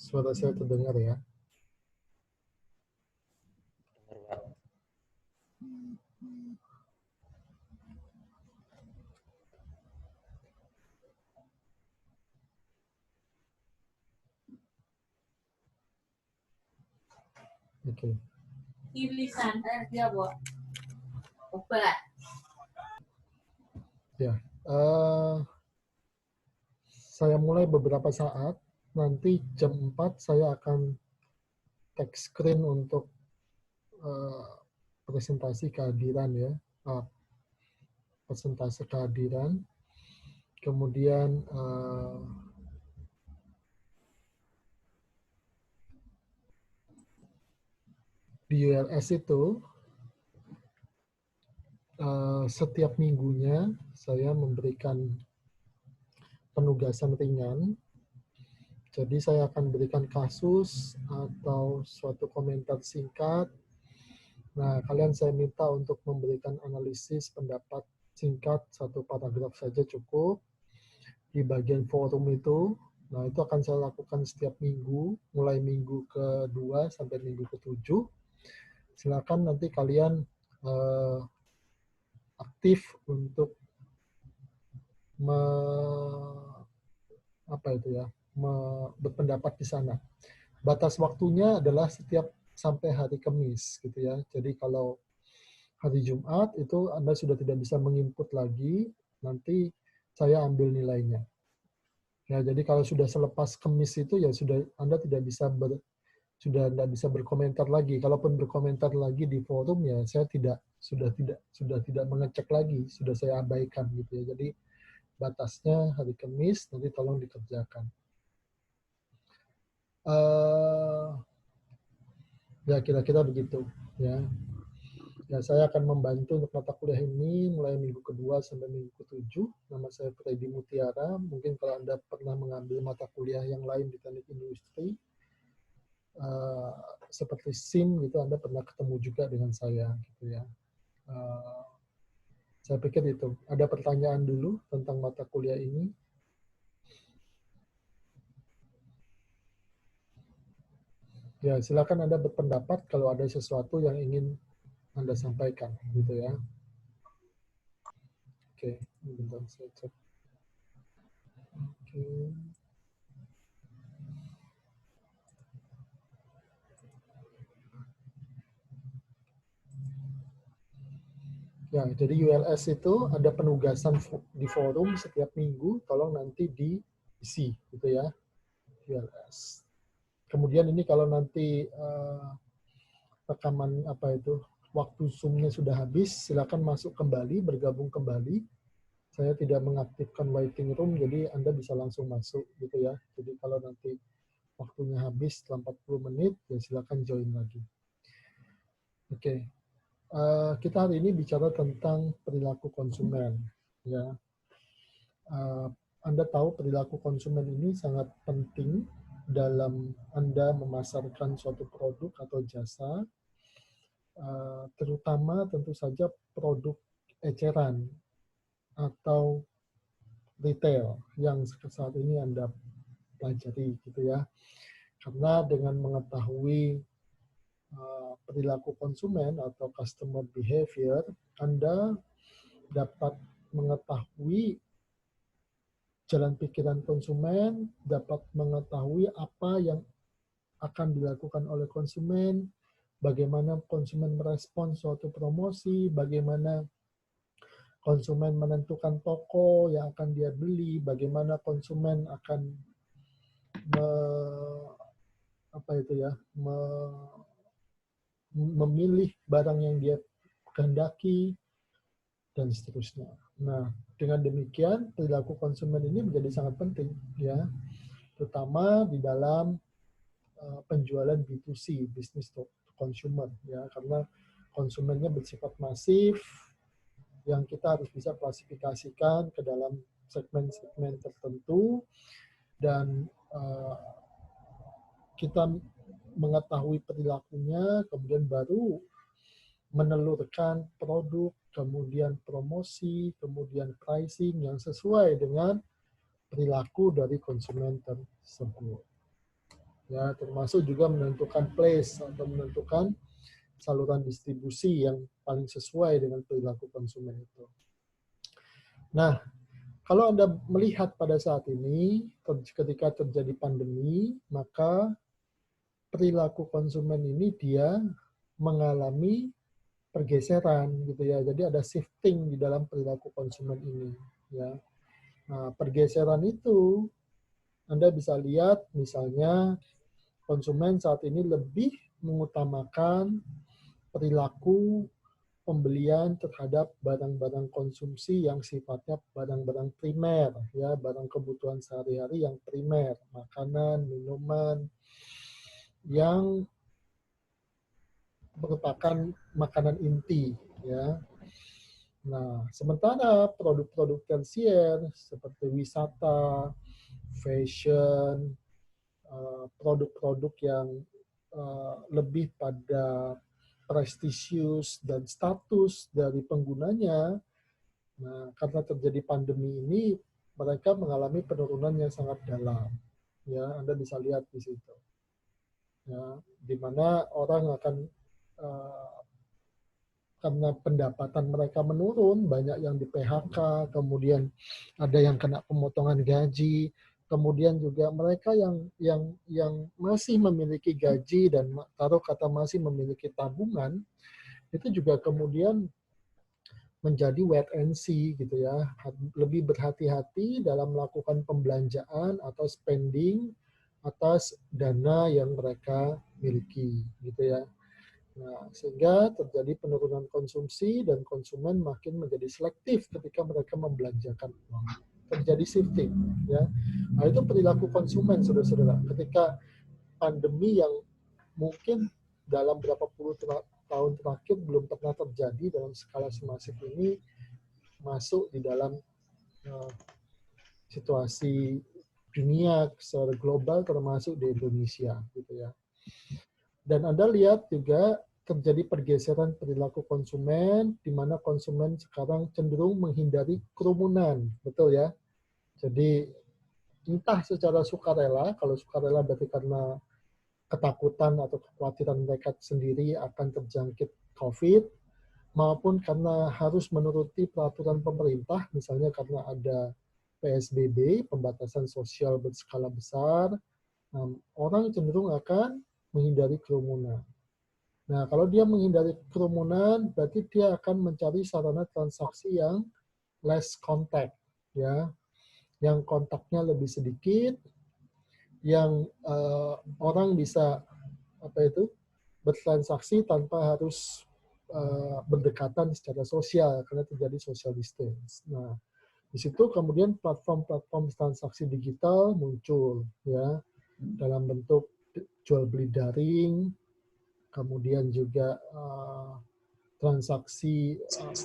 Suara saya terdengar ya? Dengar, Pak. Oke. Tulisan dia buat apa? Ya. Saya mulai beberapa saat. Nanti jam 4 saya akan tag screen untuk presentasi kehadiran ya. Presentasi kehadiran. Kemudian di ULS itu setiap minggunya saya memberikan penugasan ringan. Jadi saya akan berikan kasus atau suatu komentar singkat. Nah, kalian saya minta untuk memberikan analisis pendapat singkat, satu paragraf saja cukup. Di bagian forum itu, nah itu akan saya lakukan setiap minggu, mulai minggu ke-2 sampai minggu ke-7. Silakan nanti kalian aktif untuk berpendapat di sana. Batas waktunya adalah setiap sampai hari Kamis gitu ya. Jadi kalau hari Jumat itu Anda sudah tidak bisa menginput lagi, nanti saya ambil nilainya. Ya, jadi kalau sudah selepas Kamis itu ya sudah Anda tidak bisa berkomentar lagi. Kalaupun berkomentar lagi di forum ya saya sudah tidak mengecek lagi, sudah saya abaikan gitu ya. Jadi batasnya hari Kamis, nanti tolong dikerjakan. Ya kira-kira begitu ya. Ya, saya akan membantu untuk mata kuliah ini mulai minggu ke-2 sampai minggu ke-7. Nama saya Freddy Mutiara. Mungkin kalau Anda pernah mengambil mata kuliah yang lain di teknik industri, seperti SIM gitu, Anda pernah ketemu juga dengan saya gitu ya. Saya pikir itu. Ada pertanyaan dulu tentang mata kuliah ini? Ya, silakan Anda berpendapat kalau ada sesuatu yang ingin Anda sampaikan gitu ya. Oke, bentar saya cek. Oke. Ya, jadi ULS itu ada penugasan di forum setiap minggu, tolong nanti diisi gitu ya, ULS. Kemudian ini kalau nanti rekaman waktu Zoom-nya sudah habis, silakan masuk kembali, bergabung kembali. Saya tidak mengaktifkan waiting room, jadi Anda bisa langsung masuk gitu ya. Jadi kalau nanti waktunya habis setelah 40 menit, ya silakan join lagi. Oke. Kita hari ini bicara tentang perilaku konsumen. Ya, Anda tahu perilaku konsumen ini sangat penting dalam Anda memasarkan suatu produk atau jasa, terutama tentu saja produk eceran atau retail yang saat ini Anda pelajari, gitu ya. Karena dengan mengetahui perilaku konsumen atau customer behavior, Anda dapat mengetahui jalan pikiran konsumen, dapat mengetahui apa yang akan dilakukan oleh konsumen, bagaimana konsumen merespon suatu promosi, bagaimana konsumen menentukan toko yang akan dia beli, bagaimana konsumen akan memilih barang yang dia kehendaki, dan seterusnya. Nah, dengan demikian perilaku konsumen ini menjadi sangat penting, ya, terutama di dalam penjualan B2C, business to consumer, ya, karena konsumennya bersifat masif, yang kita harus bisa klasifikasikan ke dalam segmen-segmen tertentu, dan kita mengetahui perilakunya, kemudian baru menelurkan produk, kemudian promosi, kemudian pricing yang sesuai dengan perilaku dari konsumen tersebut. Ya, termasuk juga menentukan place atau menentukan saluran distribusi yang paling sesuai dengan perilaku konsumen itu. Nah, kalau Anda melihat pada saat ini, ketika terjadi pandemi, maka perilaku konsumen ini dia mengalami pergeseran gitu ya. Jadi ada shifting di dalam perilaku konsumen ini ya. Nah, pergeseran itu Anda bisa lihat misalnya konsumen saat ini lebih mengutamakan perilaku pembelian terhadap barang-barang konsumsi yang sifatnya barang-barang primer ya, barang kebutuhan sehari-hari yang primer, makanan, minuman yang merupakan makanan inti ya. Nah, sementara produk-produk tersier seperti wisata, fashion, produk-produk yang lebih pada prestisius dan status dari penggunanya. Nah, karena terjadi pandemi ini, mereka mengalami penurunan yang sangat dalam. Ya, Anda bisa lihat di situ. Ya, di mana orang akan karena pendapatan mereka menurun, banyak yang di PHK, kemudian ada yang kena pemotongan gaji, kemudian juga mereka yang masih memiliki gaji dan taruh kata masih memiliki tabungan, itu juga kemudian menjadi wait and see gitu ya, lebih berhati-hati dalam melakukan pembelanjaan atau spending atas dana yang mereka miliki gitu ya. Nah, sehingga terjadi penurunan konsumsi dan konsumen makin menjadi selektif ketika mereka membelanjakan uang. Terjadi shifting, ya. Nah, itu perilaku konsumen, saudara-saudara. Ketika pandemi yang mungkin dalam berapa puluh tahun terakhir belum pernah terjadi dalam skala semasif ini masuk di dalam uh, situasi dunia secara global termasuk di Indonesia, gitu ya. Dan Anda lihat juga terjadi pergeseran perilaku konsumen, di mana konsumen sekarang cenderung menghindari kerumunan, betul ya? Jadi entah secara sukarela, kalau sukarela berarti karena ketakutan atau kekhawatiran mereka sendiri akan terjangkit COVID, maupun karena harus menuruti peraturan pemerintah, misalnya karena ada PSBB, pembatasan sosial berskala besar, orang cenderung akan menghindari kerumunan. Nah, kalau dia menghindari kerumunan, berarti dia akan mencari sarana transaksi yang less contact, ya, yang kontaknya lebih sedikit, yang orang bisa apa itu bertransaksi tanpa harus berdekatan secara sosial karena terjadi social distance. Nah, di situ kemudian platform-platform transaksi digital muncul, ya, dalam bentuk jual beli daring, kemudian juga transaksi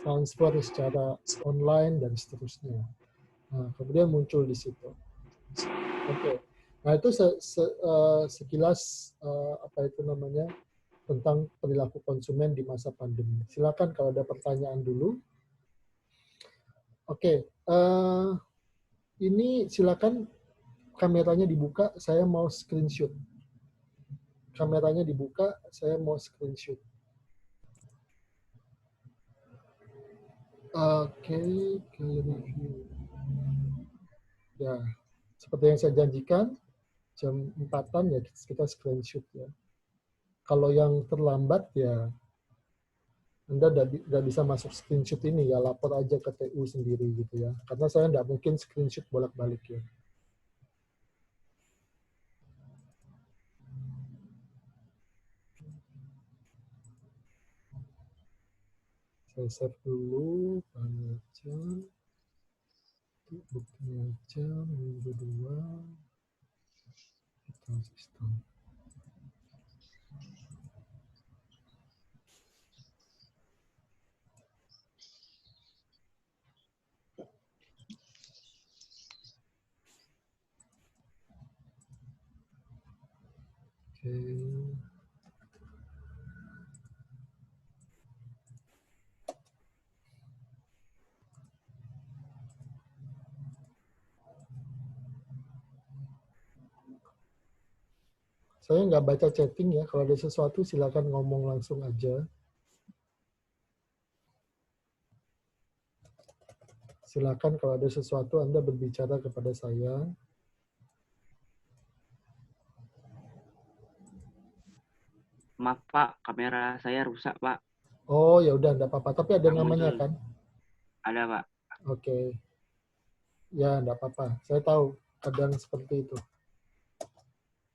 transfer secara online dan seterusnya. Nah, kemudian muncul di situ. Oke. Nah, itu sekilas apa itu namanya tentang perilaku konsumen di masa pandemi. Silakan kalau ada pertanyaan dulu. Oke. Ini silakan kameranya dibuka, saya mau screenshot. Kameranya dibuka, saya mau screenshot. Oke, review. Ya, seperti yang saya janjikan, jam 4-an ya kita screenshot ya. Kalau yang terlambat ya Anda nggak bisa masuk screenshot ini ya, lapor aja ke TU sendiri gitu ya. Karena saya nggak mungkin screenshot bolak-balik ya. Saya save dulu, bahan buktinya aja, minggu 2, kita sistem. Oke. Saya nggak baca chatting ya. Kalau ada sesuatu silakan ngomong langsung aja. Silakan kalau ada sesuatu Anda berbicara kepada saya. Maaf Pak, kamera saya rusak Pak. Oh ya udah enggak apa-apa. Tapi ada Nggak namanya muncul. kan? Ada Pak. Oke. Ya enggak apa-apa. Saya tahu kadang seperti itu.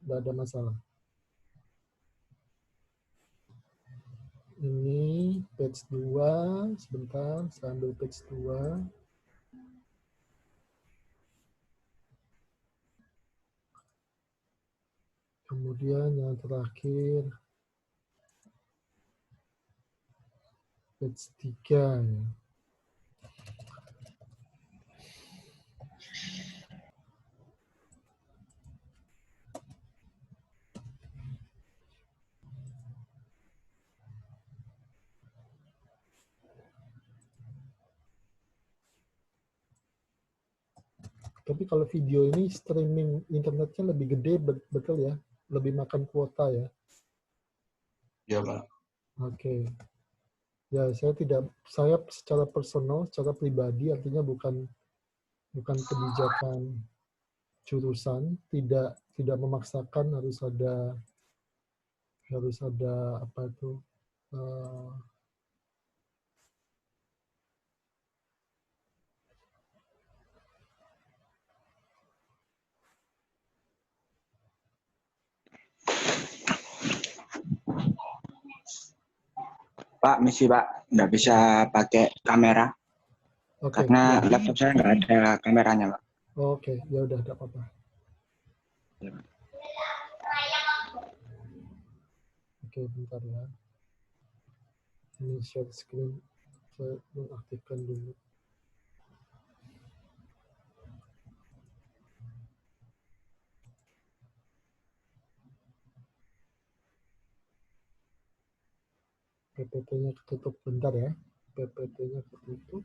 Enggak ada masalah. Ini page 2. Sebentar, saya ambil page 2. Kemudian yang terakhir page 3 ya. Tapi kalau video ini streaming internetnya lebih gede, betul ya? Lebih makan kuota ya? Ya, Pak. Oke. Ya, saya secara personal, secara pribadi, artinya bukan kebijakan jurusan, tidak memaksakan harus ada apa itu Pak, misi Pak, nggak bisa pakai kamera Oke, karena ya. laptop saya nggak ada kameranya, Pak. Oke, ya udah, tidak apa-apa. Ya, Pak. Oke, bentar ya. Ini share screen, saya mengaktifkan dulu. PPT-nya ketutup, bentar ya. PPT-nya ketutup.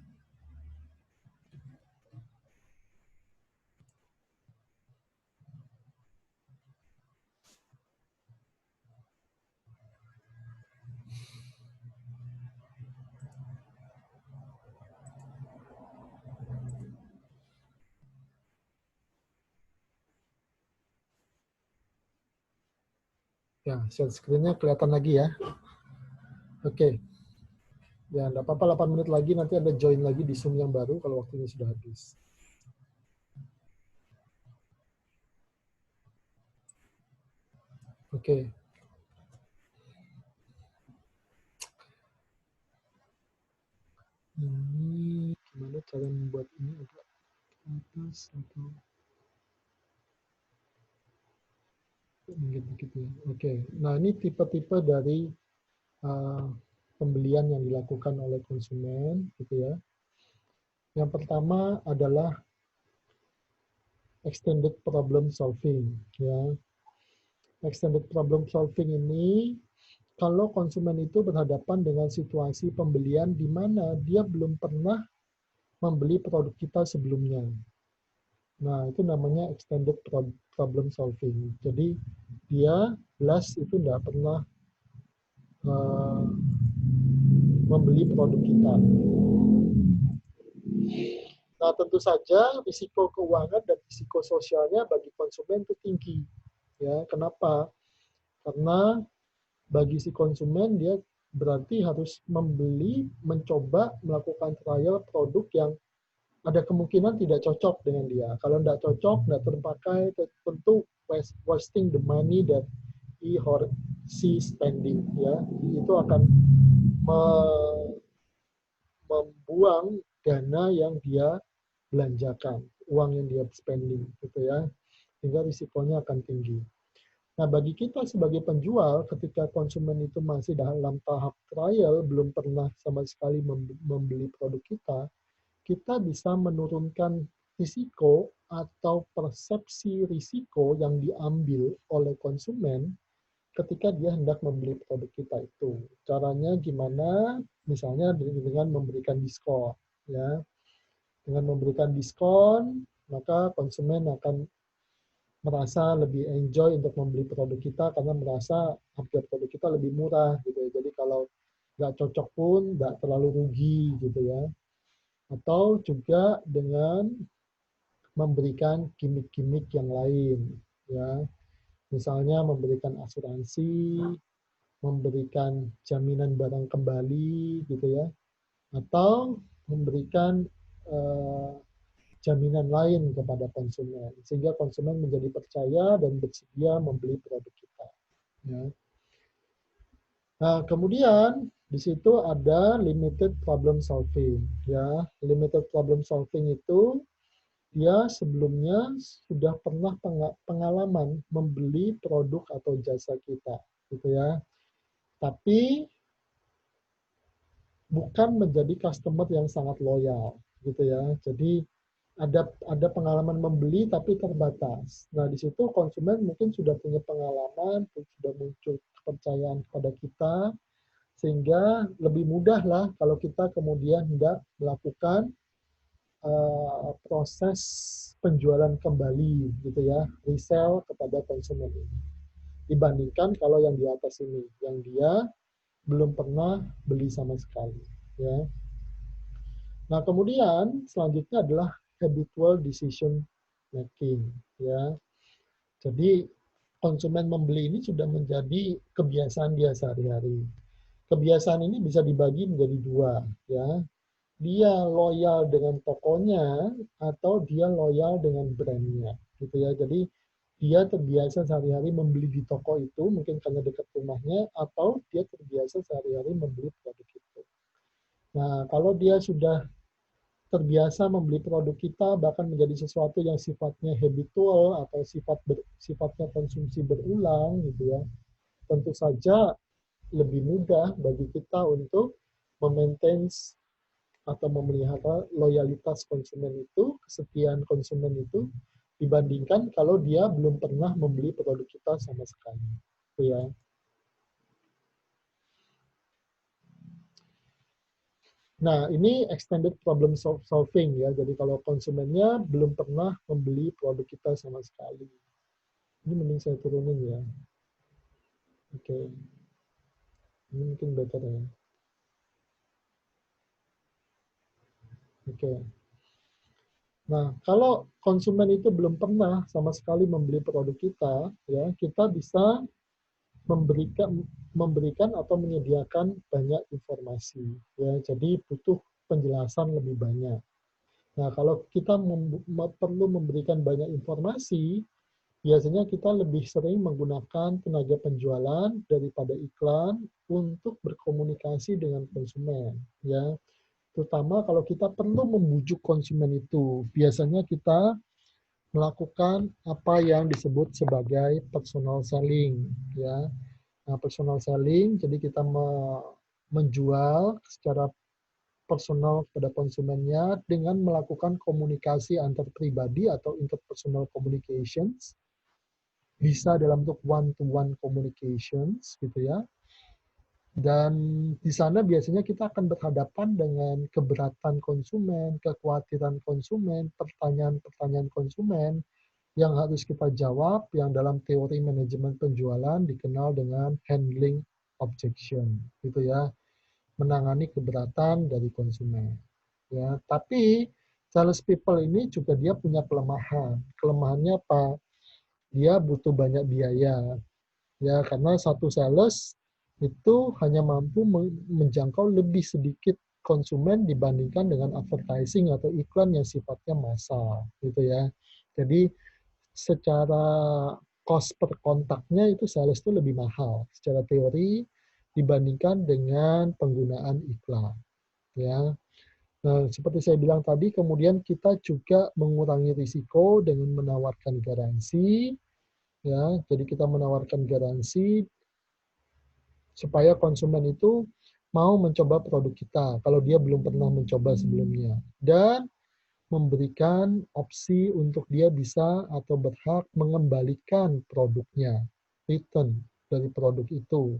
Ya, share screen-nya kelihatan lagi ya. Oke. Ya, enggak apa-apa, 8 menit lagi nanti Anda join lagi di Zoom yang baru kalau waktunya sudah habis. Oke. Ini gimana cara membuat ini agak ke atas atau dikit-dikit ya. Oke. Nah, ini tipe-tipe dari pembelian yang dilakukan oleh konsumen, gitu ya. Yang pertama adalah extended problem solving, ya. Extended problem solving ini kalau konsumen itu berhadapan dengan situasi pembelian di mana dia belum pernah membeli produk kita sebelumnya. Nah, itu namanya extended problem solving. Jadi, dia itu tidak pernah membeli produk kita. Nah, tentu saja risiko keuangan dan risiko sosialnya bagi konsumen itu tinggi. Ya, kenapa? Karena bagi si konsumen dia berarti harus mencoba melakukan trial produk yang ada kemungkinan tidak cocok dengan dia. Kalau tidak cocok, tidak terpakai, tentu wasting the money that he or she spending. Ya, itu akan membuang dana yang dia belanjakan, uang yang dia spending, gitu ya, sehingga risikonya akan tinggi. Nah, bagi kita sebagai penjual, ketika konsumen itu masih dalam tahap trial, belum pernah sama sekali membeli produk kita bisa menurunkan risiko atau persepsi risiko yang diambil oleh konsumen ketika dia hendak membeli produk kita itu. Caranya gimana? Misalnya dengan memberikan diskon, ya. Dengan memberikan diskon, maka konsumen akan merasa lebih enjoy untuk membeli produk kita karena merasa harga produk kita lebih murah gitu ya. Jadi kalau nggak cocok pun nggak terlalu rugi gitu ya. Atau juga dengan memberikan gimmick-gimmick yang lain ya. Misalnya memberikan asuransi, memberikan jaminan barang kembali gitu ya. Atau memberikan jaminan lain kepada konsumen sehingga konsumen menjadi percaya dan bersedia membeli produk kita. Ya. Nah, kemudian di situ ada limited problem solving. Ya, limited problem solving itu dia sebelumnya sudah pernah pengalaman membeli produk atau jasa kita, gitu ya. Tapi bukan menjadi customer yang sangat loyal, gitu ya. Jadi ada pengalaman membeli tapi terbatas. Nah, di situ konsumen mungkin sudah punya pengalaman, sudah muncul kepercayaan kepada kita, sehingga lebih mudah lah kalau kita kemudian hendak melakukan proses penjualan kembali, gitu ya, resell kepada konsumen ini. Dibandingkan kalau yang di atas ini, yang dia belum pernah beli sama sekali. Ya. Nah, kemudian selanjutnya adalah habitual decision making, ya. Jadi konsumen membeli ini sudah menjadi kebiasaan dia sehari-hari. Kebiasaan ini bisa dibagi menjadi dua, ya. Dia loyal dengan tokonya atau dia loyal dengan brandnya, gitu ya. Jadi dia terbiasa sehari-hari membeli di toko itu, mungkin karena dekat rumahnya, atau dia terbiasa sehari-hari membeli produk itu. Nah, kalau dia sudah terbiasa membeli produk kita bahkan menjadi sesuatu yang sifatnya habitual atau sifatnya konsumsi berulang gitu ya, tentu saja lebih mudah bagi kita untuk memaintain atau memelihara loyalitas konsumen itu, kesetiaan konsumen itu dibandingkan kalau dia belum pernah membeli produk kita sama sekali. Gitu ya. Nah, ini extended problem solving ya. Jadi kalau konsumennya belum pernah membeli produk kita sama sekali. Ini mending saya turunin ya. Oke. Ini mungkin better ya. Oke. Nah, kalau konsumen itu belum pernah sama sekali membeli produk kita, ya, kita bisa memberikan atau menyediakan banyak informasi. Ya, jadi butuh penjelasan lebih banyak. Nah, kalau kita perlu memberikan banyak informasi, biasanya kita lebih sering menggunakan tenaga penjualan daripada iklan untuk berkomunikasi dengan konsumen. Ya, terutama kalau kita perlu membujuk konsumen itu, biasanya kita melakukan apa yang disebut sebagai personal selling. Ya, nah, personal selling, jadi kita menjual secara personal kepada konsumennya dengan melakukan komunikasi antar pribadi atau interpersonal communications, bisa dalam bentuk one-to-one communications, gitu ya. Dan di sana biasanya kita akan berhadapan dengan keberatan konsumen, kekhawatiran konsumen, pertanyaan-pertanyaan konsumen yang harus kita jawab, yang dalam teori manajemen penjualan dikenal dengan handling objection, gitu ya, menangani keberatan dari konsumen. Ya, tapi sales people ini juga dia punya kelemahan. Kelemahannya apa? Dia butuh banyak biaya. Ya, karena satu sales itu hanya mampu menjangkau lebih sedikit konsumen dibandingkan dengan advertising atau iklan yang sifatnya massal, gitu ya. Jadi secara cost per kontaknya itu sales itu lebih mahal secara teori dibandingkan dengan penggunaan iklan. Ya, nah, seperti saya bilang tadi, kemudian kita juga mengurangi risiko dengan menawarkan garansi. Ya, jadi kita menawarkan garansi supaya konsumen itu mau mencoba produk kita kalau dia belum pernah mencoba sebelumnya, dan memberikan opsi untuk dia bisa atau berhak mengembalikan produknya, return dari produk itu.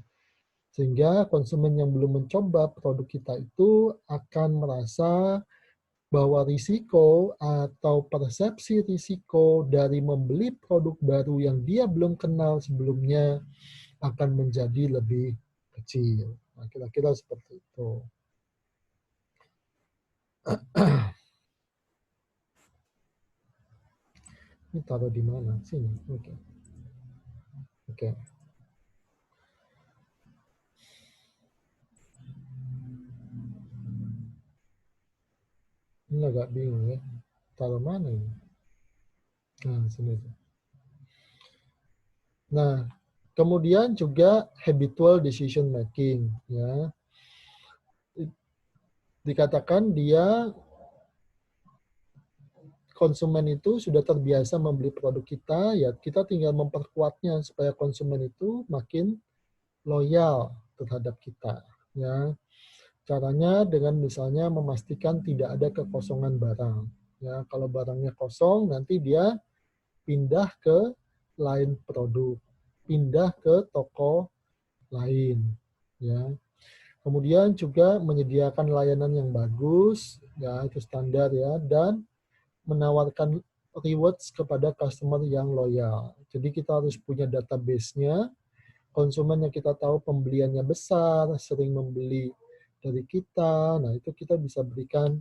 Sehingga konsumen yang belum mencoba produk kita itu akan merasa bahwa risiko atau persepsi risiko dari membeli produk baru yang dia belum kenal sebelumnya akan menjadi lebih kecil. Nah, kira-kira seperti itu. Ini taruh di mana? Sini. Oke. Oke. Ini agak bingung ya. Taruh mana ini? Nah, sini. Nah, kemudian juga habitual decision making, ya. Dikatakan dia konsumen itu sudah terbiasa membeli produk kita, ya kita tinggal memperkuatnya supaya konsumen itu makin loyal terhadap kita, ya. Caranya dengan misalnya memastikan tidak ada kekosongan barang. Ya, kalau barangnya kosong, nanti dia pindah ke lain produk, pindah ke toko lain. Ya. Kemudian juga menyediakan layanan yang bagus, ya itu standar ya, dan menawarkan rewards kepada customer yang loyal. Jadi kita harus punya database-nya, konsumen yang kita tahu pembeliannya besar, sering membeli dari kita, nah itu kita bisa berikan